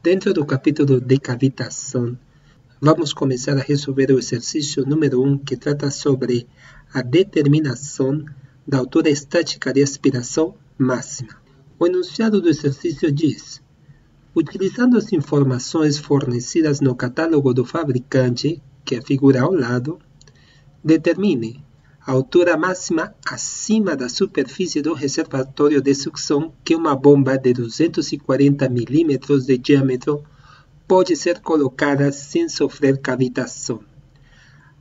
Dentro do capítulo de cavitação, vamos começar a resolver o exercício número 1, que trata sobre a determinação da altura estática de aspiração máxima. O enunciado do exercício diz: utilizando as informações fornecidas no catálogo do fabricante, que é a figura ao lado, determine a altura máxima acima da superfície do reservatório de sucção que uma bomba de 240 mm de diâmetro pode ser colocada sem sofrer cavitação.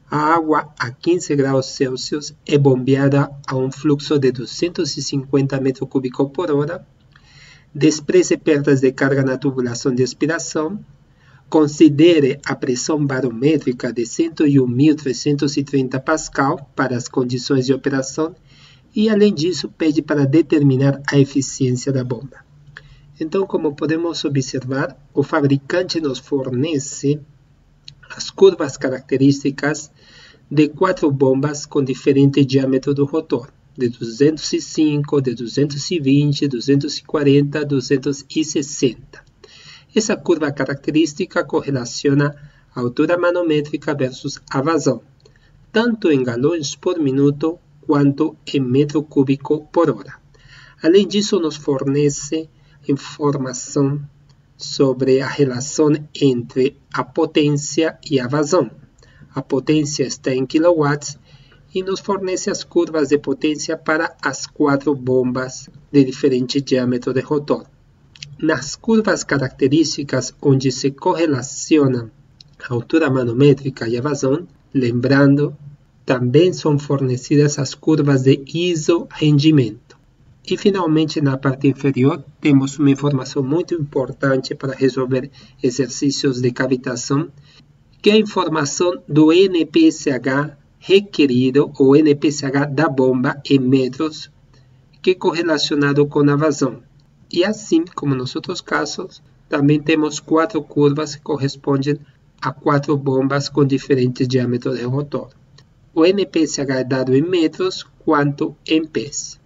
A água a 15 graus Celsius é bombeada a um fluxo de 250 m3 por hora. Despreze perdas de carga na tubulação de aspiração. Considere a pressão barométrica de 101.330 pascal para as condições de operação e, além disso, pede para determinar a eficiência da bomba. Então, como podemos observar, o fabricante nos fornece as curvas características de 4 bombas com diferente diâmetro do rotor, de 205, de 220, 240, 260. Essa curva característica correlaciona a altura manométrica versus a vazão, tanto em galões por minuto quanto em metro cúbico por hora. Além disso, nos fornece informação sobre a relação entre a potência e a vazão. A potência está em kilowatts e nos fornece as curvas de potência para as 4 bombas de diferente diâmetro de rotor. Nas curvas características onde se correlaciona a altura manométrica e a vazão, lembrando, também são fornecidas as curvas de isorrendimento. E finalmente, na parte inferior, temos uma informação muito importante para resolver exercícios de cavitação, que é a informação do NPSH requerido, ou NPSH da bomba em metros, que é correlacionado com a vazão. E assim, como nos outros casos, também temos 4 curvas que correspondem a 4 bombas com diferentes diâmetros de rotor. O NPSH é dado em metros quanto em pés.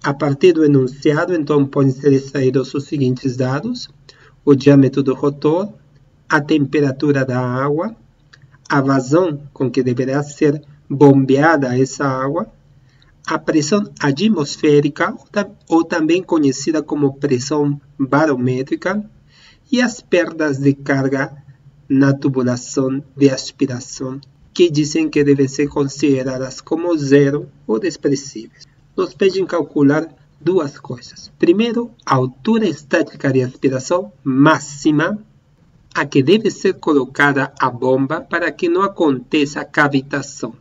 A partir do enunciado, então, podem ser extraídos os seguintes dados: o diâmetro do rotor, a temperatura da água, a vazão com que deverá ser bombeada essa água, a pressão atmosférica, ou também conhecida como pressão barométrica, e as perdas de carga na tubulação de aspiração, que dizem que devem ser consideradas como zero ou desprezíveis. Nos pedem calcular duas coisas. Primeiro, a altura estática de aspiração máxima a que deve ser colocada a bomba para que não aconteça a cavitação.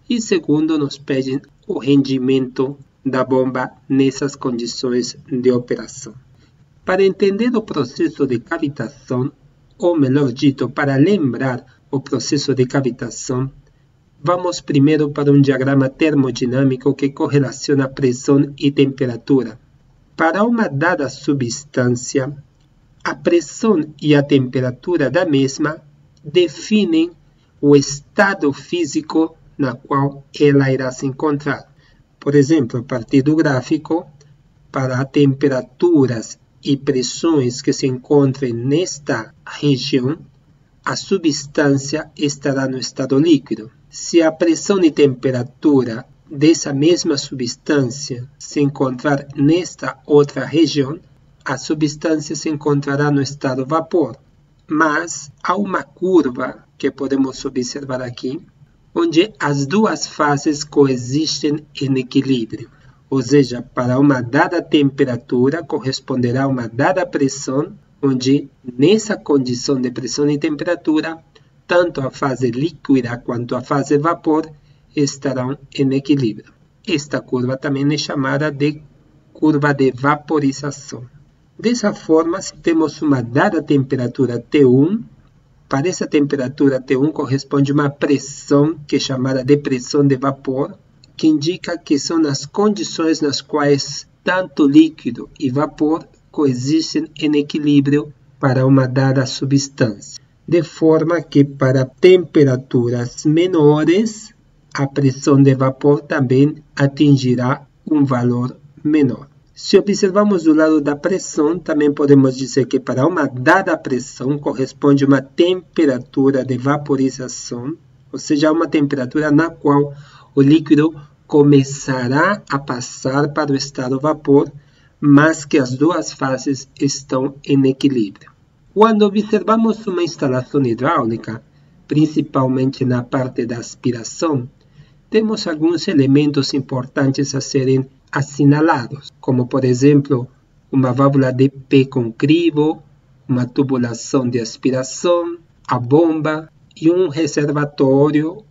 E segundo, nos pedem o rendimento da bomba nessas condições de operação. Para entender o processo de cavitação, ou melhor dito, para lembrar o processo de cavitação, vamos primeiro para um diagrama termodinâmico que correlaciona pressão e temperatura. Para uma dada substância, a pressão e a temperatura da mesma definem o estado físico na qual ela irá se encontrar. Por exemplo, a partir do gráfico, para temperaturas e pressões que se encontrem nesta região, a substância estará no estado líquido. Se a pressão e temperatura dessa mesma substância se encontrar nesta outra região, a substância se encontrará no estado vapor. Mas há uma curva que podemos observar aqui, onde as duas fases coexistem em equilíbrio. Ou seja, para uma dada temperatura corresponderá a uma dada pressão, onde nessa condição de pressão e temperatura, tanto a fase líquida quanto a fase vapor estarão em equilíbrio. Esta curva também é chamada de curva de vaporização. Dessa forma, se temos uma dada temperatura T1, para essa temperatura T1 corresponde uma pressão que é chamada de pressão de vapor, que indica que são as condições nas quais tanto líquido e vapor coexistem em equilíbrio para uma dada substância. De forma que para temperaturas menores, a pressão de vapor também atingirá um valor menor. Se observamos do lado da pressão, também podemos dizer que para uma dada pressão corresponde uma temperatura de vaporização, ou seja, uma temperatura na qual o líquido começará a passar para o estado vapor, mas que as duas fases estão em equilíbrio. Quando observamos uma instalação hidráulica, principalmente na parte da aspiração, temos alguns elementos importantes a serem assinalados, como por exemplo, uma válvula de P com crivo, uma tubulação de aspiração, a bomba e um reservatório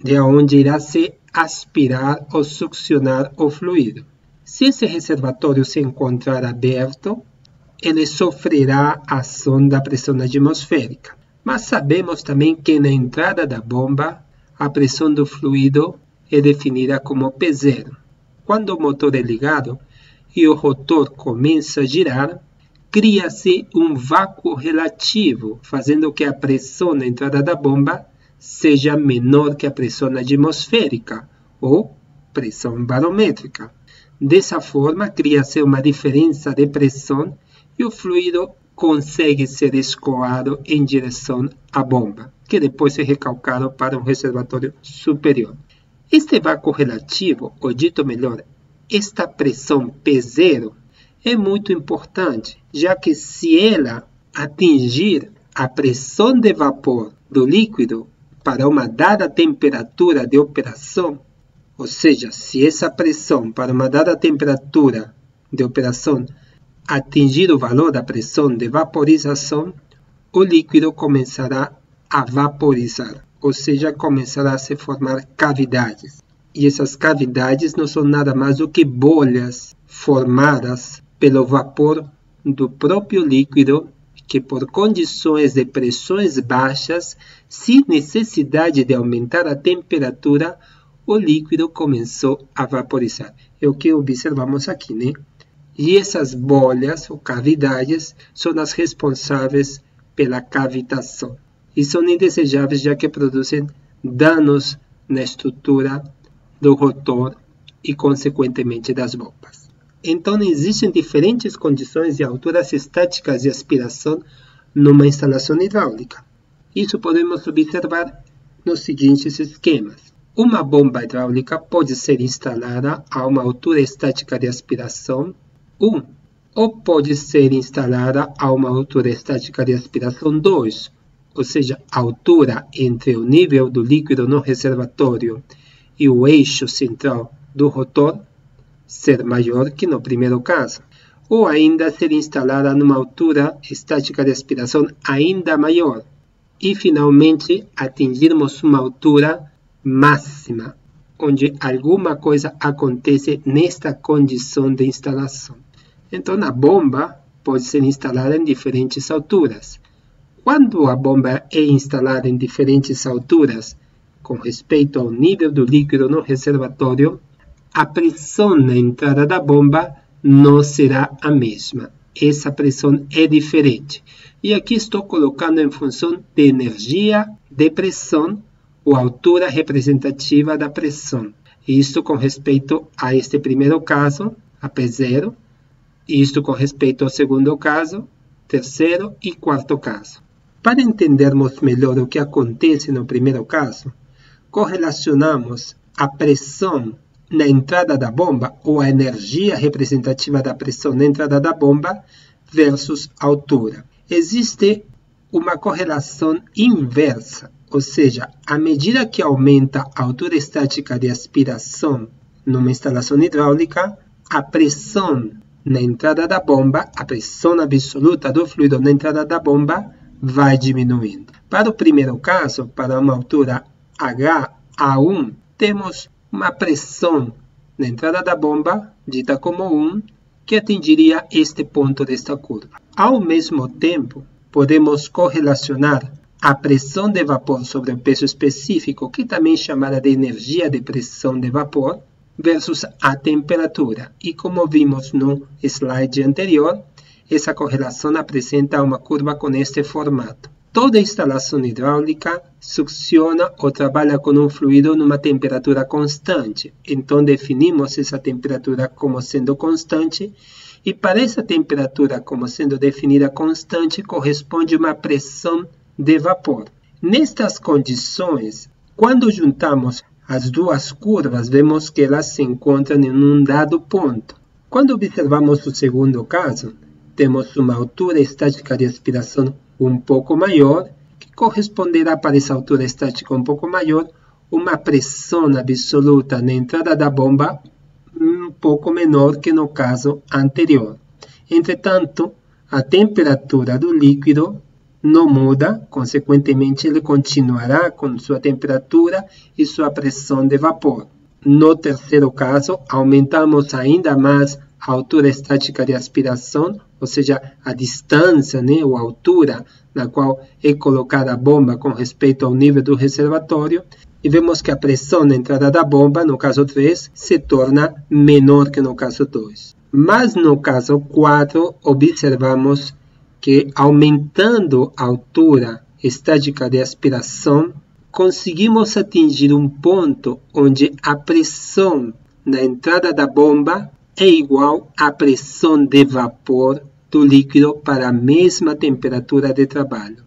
de onde irá se aspirar ou succionar o fluido. Se esse reservatório se encontrar aberto, ele sofrerá a ação da pressão atmosférica. Mas sabemos também que na entrada da bomba, a pressão do fluido é definida como P0. Quando o motor é ligado e o rotor começa a girar, cria-se um vácuo relativo, fazendo que a pressão na entrada da bomba seja menor que a pressão atmosférica, ou pressão barométrica. Dessa forma, cria-se uma diferença de pressão e o fluido consegue ser escoado em direção à bomba, que depois é recalcado para um reservatório superior. Este vácuo relativo, ou dito melhor, esta pressão P0, é muito importante, já que se ela atingir a pressão de vapor do líquido para uma dada temperatura de operação, ou seja, se essa pressão para uma dada temperatura de operação atingir o valor da pressão de vaporização, o líquido começará a vaporizar, ou seja, começará a se formar cavidades. E essas cavidades não são nada mais do que bolhas formadas pelo vapor do próprio líquido, que por condições de pressões baixas, sem necessidade de aumentar a temperatura, o líquido começou a vaporizar. É o que observamos aqui, né? E essas bolhas ou cavidades são as responsáveis pela cavitação. E são indesejáveis, já que produzem danos na estrutura do rotor e, consequentemente, das bombas. Então, existem diferentes condições de alturas estáticas de aspiração numa instalação hidráulica. Isso podemos observar nos seguintes esquemas. Uma bomba hidráulica pode ser instalada a uma altura estática de aspiração 1, ou pode ser instalada a uma altura estática de aspiração 2, ou seja, a altura entre o nível do líquido no reservatório e o eixo central do rotor ser maior que no primeiro caso, ou ainda ser instalada numa altura estática de aspiração ainda maior, e finalmente atingirmos uma altura máxima, onde alguma coisa acontece nesta condição de instalação. Então, a bomba pode ser instalada em diferentes alturas. Quando a bomba é instalada em diferentes alturas, com respeito ao nível do líquido no reservatório, a pressão na entrada da bomba não será a mesma. Essa pressão é diferente. E aqui estou colocando em função de energia de pressão ou altura representativa da pressão. Isto com respeito a este primeiro caso, a P0, e isto com respeito ao segundo caso, terceiro e quarto caso. Para entendermos melhor o que acontece no primeiro caso, correlacionamos a pressão na entrada da bomba, ou a energia representativa da pressão na entrada da bomba, versus a altura. Existe uma correlação inversa, ou seja, à medida que aumenta a altura estática de aspiração numa instalação hidráulica, a pressão na entrada da bomba, a pressão absoluta do fluido na entrada da bomba, vai diminuindo. Para o primeiro caso, para uma altura HA1, temos uma pressão na entrada da bomba, dita como 1, que atingiria este ponto desta curva. Ao mesmo tempo, podemos correlacionar a pressão de vapor sobre o peso específico, que também é chamada de energia de pressão de vapor, versus a temperatura. E como vimos no slide anterior, essa correlação apresenta uma curva com este formato. Toda instalação hidráulica succiona ou trabalha com um fluido numa temperatura constante. Então, definimos essa temperatura como sendo constante e para essa temperatura como sendo definida constante corresponde uma pressão de vapor. Nestas condições, quando juntamos as duas curvas, vemos que elas se encontram em um dado ponto. Quando observamos o segundo caso, temos uma altura estática de aspiração um pouco maior, que corresponderá para essa altura estática um pouco maior, uma pressão absoluta na entrada da bomba um pouco menor que no caso anterior. Entretanto, a temperatura do líquido não muda, consequentemente ele continuará com sua temperatura e sua pressão de vapor. No terceiro caso, aumentamos ainda mais a altura estática de aspiração, ou seja, a distância, ou a altura na qual é colocada a bomba com respeito ao nível do reservatório, e vemos que a pressão na entrada da bomba, no caso 3, se torna menor que no caso 2. Mas no caso 4, observamos que aumentando a altura estática de aspiração, conseguimos atingir um ponto onde a pressão na entrada da bomba é igual à pressão de vapor do líquido para a mesma temperatura de trabalho.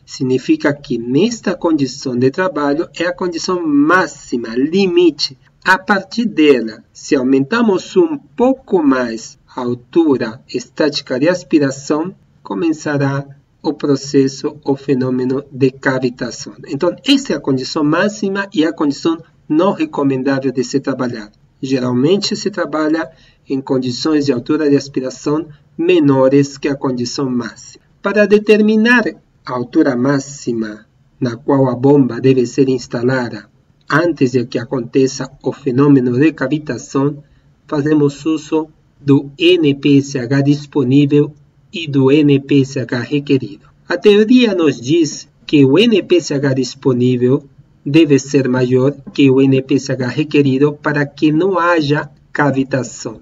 Significa que nesta condição de trabalho é a condição máxima, limite. A partir dela, se aumentamos um pouco mais a altura estática de aspiração, começará o processo, o fenômeno de cavitação. Então, essa é a condição máxima e a condição não recomendável de se trabalhar. Geralmente se trabalha em condições de altura de aspiração menores que a condição máxima. Para determinar a altura máxima na qual a bomba deve ser instalada antes de que aconteça o fenômeno de cavitação, fazemos uso do NPSH disponível e do NPSH requerido. A teoria nos diz que o NPSH disponível deve ser maior que o NPSH requerido para que não haja cavitação.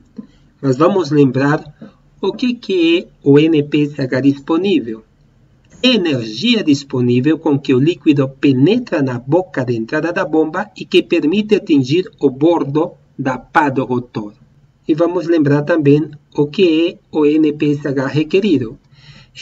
Mas vamos lembrar o que é o NPSH disponível. Energia disponível com que o líquido penetra na boca de entrada da bomba e que permite atingir o bordo da pá do rotor. E vamos lembrar também o que é o NPSH requerido.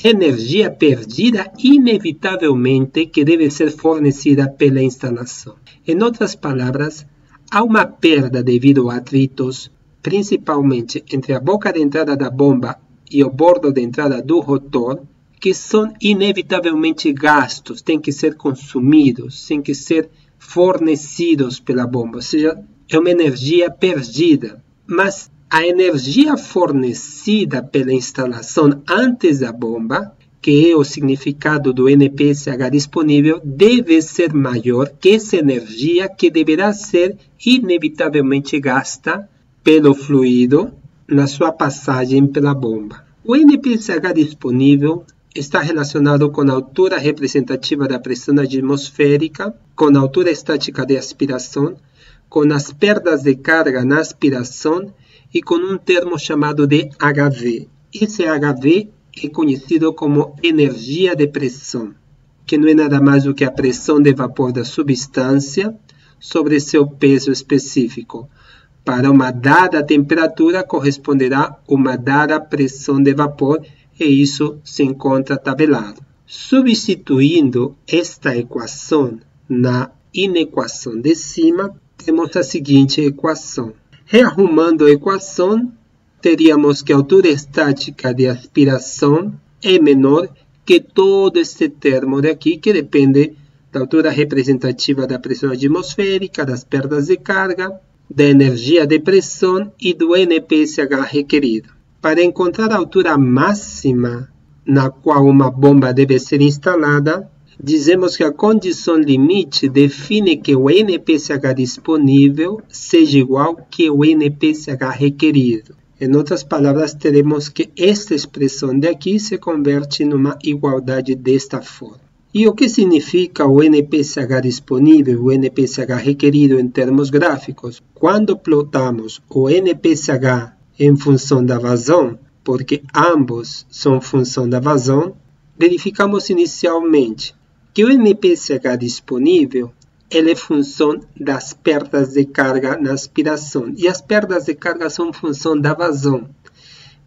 Energia perdida inevitavelmente que deve ser fornecida pela instalação. Em outras palavras, há uma perda devido a atritos, principalmente entre a boca de entrada da bomba e o bordo de entrada do rotor, que são inevitavelmente gastos, têm que ser consumidos, têm que ser fornecidos pela bomba, ou seja, é uma energia perdida. Mas a energia fornecida pela instalação antes da bomba, que é o significado do NPSH disponível, deve ser maior que essa energia que deverá ser inevitavelmente gasta pelo fluido na sua passagem pela bomba. O NPSH disponível está relacionado com a altura representativa da pressão atmosférica, com a altura estática de aspiração, com as perdas de carga na aspiração e com um termo chamado de HV. Esse HV é conhecido como energia de pressão, que não é nada mais do que a pressão de vapor da substância sobre seu peso específico. Para uma dada temperatura corresponderá uma dada pressão de vapor, e isso se encontra tabelado. Substituindo esta equação na inequação de cima, temos a seguinte equação. Rearrumando a equação, teríamos que a altura estática de aspiração é menor que todo este termo daqui, que depende da altura representativa da pressão atmosférica, das perdas de carga, da energia de pressão e do NPSH requerido. Para encontrar a altura máxima na qual uma bomba deve ser instalada, dizemos que a condição limite define que o NPSH disponível seja igual que o NPSH requerido. Em outras palavras, teremos que esta expressão daqui se converte numa igualdade desta forma. E o que significa o NPSH disponível e o NPSH requerido em termos gráficos? Quando plotamos o NPSH em função da vazão, porque ambos são função da vazão, verificamos inicialmente que o NPSH disponível ele é função das perdas de carga na aspiração, e as perdas de carga são função da vazão.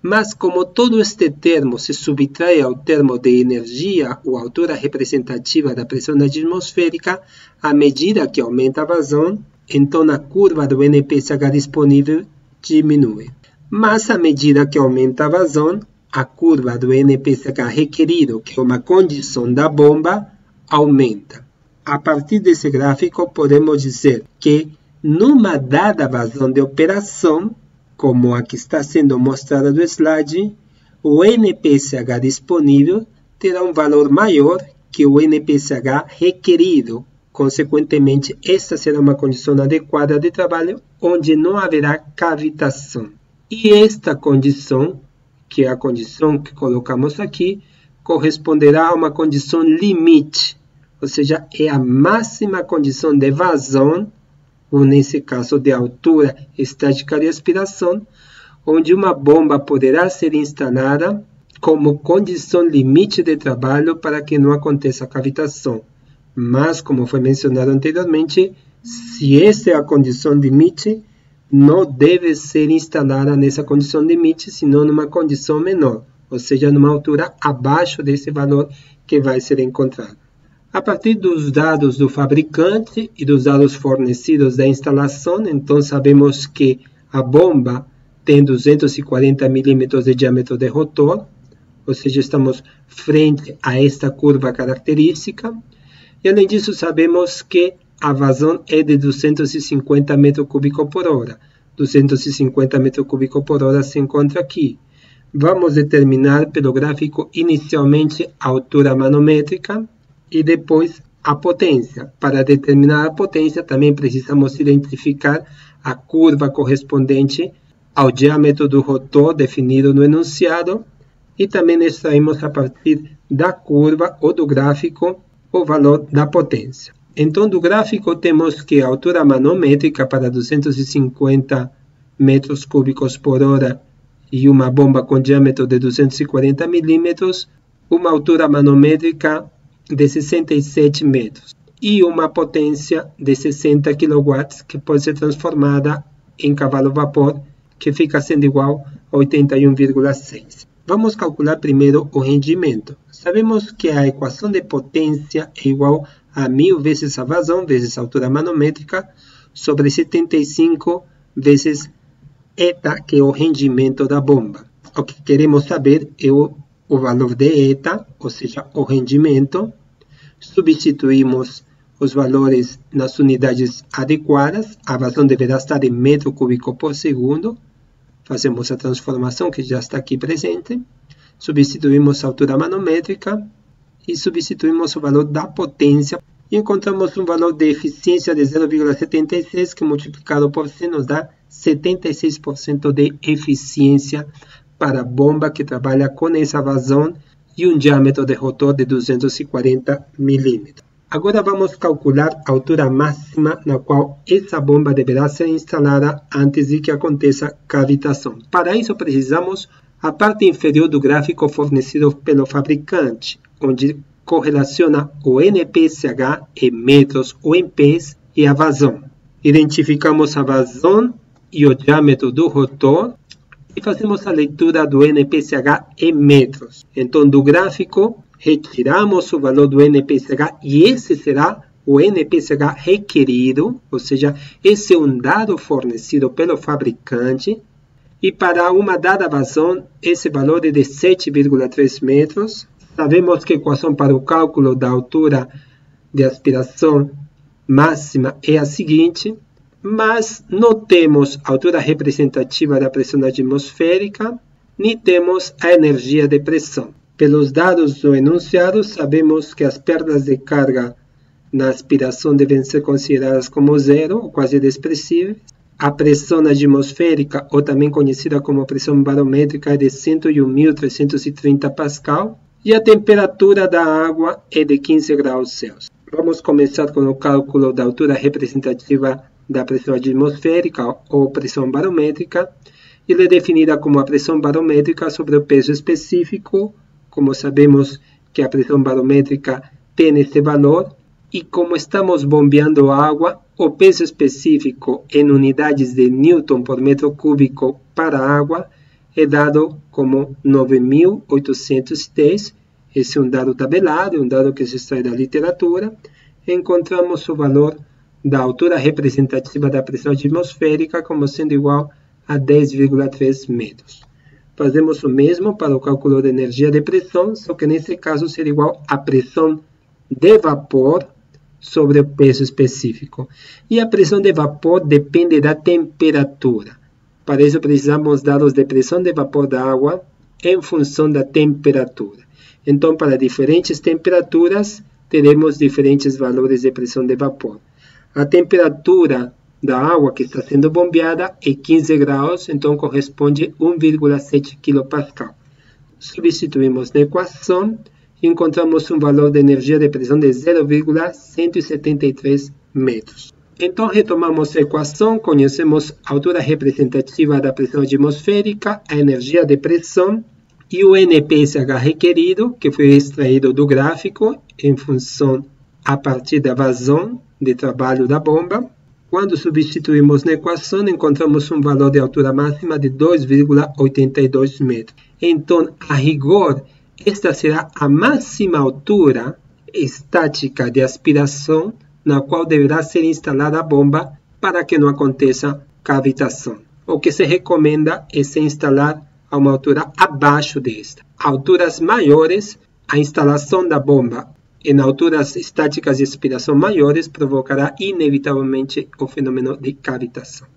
Mas como todo este termo se subtrai ao termo de energia ou altura representativa da pressão atmosférica, à medida que aumenta a vazão, então a curva do NPSH disponível diminui. Mas à medida que aumenta a vazão, a curva do NPSH requerido, que é uma condição da bomba, aumenta. A partir desse gráfico, podemos dizer que, numa dada vazão de operação, como a que está sendo mostrada no slide, o NPSH disponível terá um valor maior que o NPSH requerido. Consequentemente, esta será uma condição adequada de trabalho, onde não haverá cavitação. E esta condição, que é a condição que colocamos aqui, corresponderá a uma condição limite. Ou seja, é a máxima condição de vazão, ou nesse caso de altura estática de aspiração, onde uma bomba poderá ser instalada como condição limite de trabalho para que não aconteça cavitação. Mas, como foi mencionado anteriormente, se essa é a condição limite, não deve ser instalada nessa condição limite, senão numa condição menor, ou seja, numa altura abaixo desse valor que vai ser encontrado. A partir dos dados do fabricante e dos dados fornecidos da instalação, então sabemos que a bomba tem 240 milímetros de diâmetro de rotor, ou seja, estamos frente a esta curva característica. E além disso, sabemos que a vazão é de 250 metros cúbicos por hora. 250 metros cúbicos por hora se encontra aqui. Vamos determinar pelo gráfico inicialmente a altura manométrica e depois a potência. Para determinar a potência, também precisamos identificar a curva correspondente ao diâmetro do rotor definido no enunciado e também extraímos a partir da curva ou do gráfico o valor da potência. Então, do gráfico temos que a altura manométrica para 250 metros cúbicos por hora e uma bomba com diâmetro de 240 milímetros, uma altura manométrica de 67 metros e uma potência de 60 kW que pode ser transformada em cavalo-vapor, que fica sendo igual a 81,6. Vamos calcular primeiro o rendimento. Sabemos que a equação de potência é igual a 1000 vezes a vazão vezes a altura manométrica sobre 75 vezes eta, que é o rendimento da bomba. O que queremos saber é o valor de eta, ou seja, o rendimento. Substituímos os valores nas unidades adequadas. A vazão deverá estar em metro cúbico por segundo. Fazemos a transformação que já está aqui presente. Substituímos a altura manométrica e substituímos o valor da potência. E encontramos um valor de eficiência de 0,76, que multiplicado por 100 nos dá 76% de eficiência para a bomba que trabalha com essa vazão e um diâmetro de rotor de 240 milímetros. Agora vamos calcular a altura máxima na qual essa bomba deverá ser instalada antes de que aconteça cavitação. Para isso precisamos a parte inferior do gráfico fornecido pelo fabricante, onde correlaciona o NPSH em metros ou em pés e a vazão. Identificamos a vazão e o diâmetro do rotor e fazemos a leitura do NPSH em metros. Então, do gráfico, retiramos o valor do NPSH e esse será o NPSH requerido, ou seja, esse é um dado fornecido pelo fabricante. E para uma dada vazão, esse valor é de 7,3 metros. Sabemos que a equação para o cálculo da altura de aspiração máxima é a seguinte, mas não temos a altura representativa da pressão atmosférica, nem temos a energia de pressão. Pelos dados do enunciado, sabemos que as perdas de carga na aspiração devem ser consideradas como zero, ou quase inexpressíveis. A pressão atmosférica, ou também conhecida como pressão barométrica, é de 101.330 pascal, e a temperatura da água é de 15 graus Celsius. Vamos começar com o cálculo da altura representativa da pressão atmosférica, ou pressão barométrica. Ela é definida como a pressão barométrica sobre o peso específico. Como sabemos que a pressão barométrica tem esse valor, e como estamos bombeando água, o peso específico em unidades de Newton por metro cúbico para a água é dado como 9.810. Esse é um dado tabelado, um dado que se extrai da literatura. Encontramos o valor da altura representativa da pressão atmosférica como sendo igual a 10,3 metros. Fazemos o mesmo para o cálculo da energia de pressão, só que nesse caso seria igual a pressão de vapor sobre o peso específico. E a pressão de vapor depende da temperatura. Para isso precisamos dados de pressão de vapor da água em função da temperatura. Então, para diferentes temperaturas, teremos diferentes valores de pressão de vapor. A temperatura da água que está sendo bombeada é 15 graus, então corresponde a 1,7 kPa. Substituímos na equação e encontramos um valor de energia de pressão de 0,173 metros. Então, retomamos a equação, conhecemos a altura representativa da pressão atmosférica, a energia de pressão e o NPSH requerido, que foi extraído do gráfico em função a partir da vazão de trabalho da bomba. Quando substituímos na equação, encontramos um valor de altura máxima de 2,82 metros. Então, a rigor, esta será a máxima altura estática de aspiração na qual deverá ser instalada a bomba para que não aconteça cavitação. O que se recomenda é se instalar a uma altura abaixo desta. A alturas maiores, a instalação da bomba em alturas estáticas de aspiração maiores provocará inevitavelmente o fenômeno de cavitação.